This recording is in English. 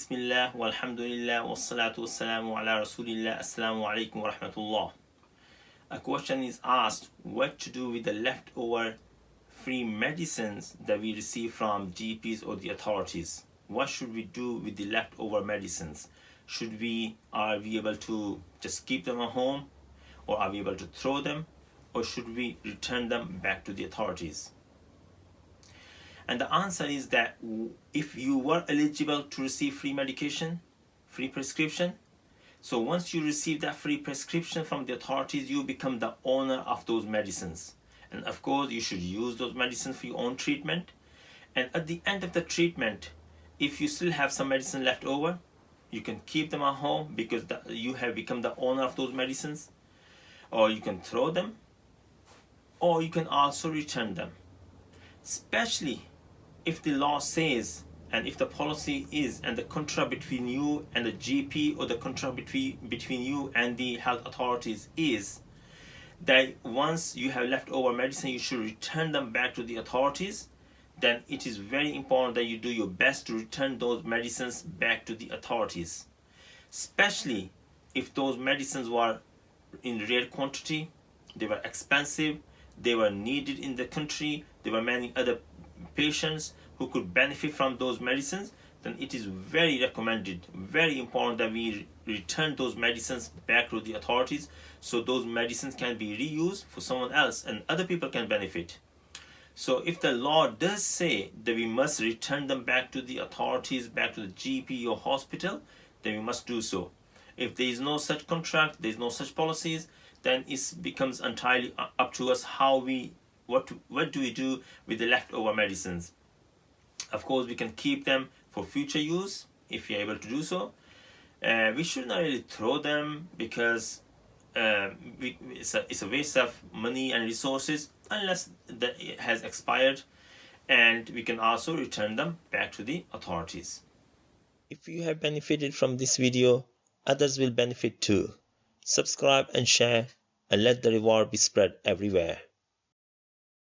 Bismillah, walhamdulillah, wassalatu wassalamu ala rasulillah, assalamu alaikum wa rahmatullah. A question is asked, what to do with the leftover free medicines that we receive from GPs or the authorities? What should we do with the leftover medicines? Are we able to just keep them at home, or are we able to throw them, or should we return them back to the authorities? And the answer is that if you were eligible to receive free medication, free prescription, so once you receive that free prescription from the authorities, you become the owner of those medicines. And of course, you should use those medicines for your own treatment. And at the end of the treatment, if you still have some medicine left over, you can keep them at home because you have become the owner of those medicines. Or you can throw them, or you can also return them. Especially if the law says, and if the policy is, and the contract between you and the GP, or the contract between you and the health authorities is that once you have leftover medicine, you should return them back to the authorities, then it is very important that you do your best to return those medicines back to the authorities. Especially if those medicines were in rare quantity, they were expensive, they were needed in the country, there were many other patients who could benefit from those medicines, then it is very recommended, very important that we return those medicines back to the authorities so those medicines can be reused for someone else and other people can benefit. So if the law does say that we must return them back to the authorities, back to the GP or hospital, then we must do so. If there is no such contract, there is no such policies, then it becomes entirely up to us what do we do with the leftover medicines. Of course, we can keep them for future use if you're able to do so. We should not really throw them because it's a waste of money and resources unless it has expired, and we can also return them back to the authorities. If you have benefited from this video, others will benefit too. Subscribe and share, and let the reward be spread everywhere.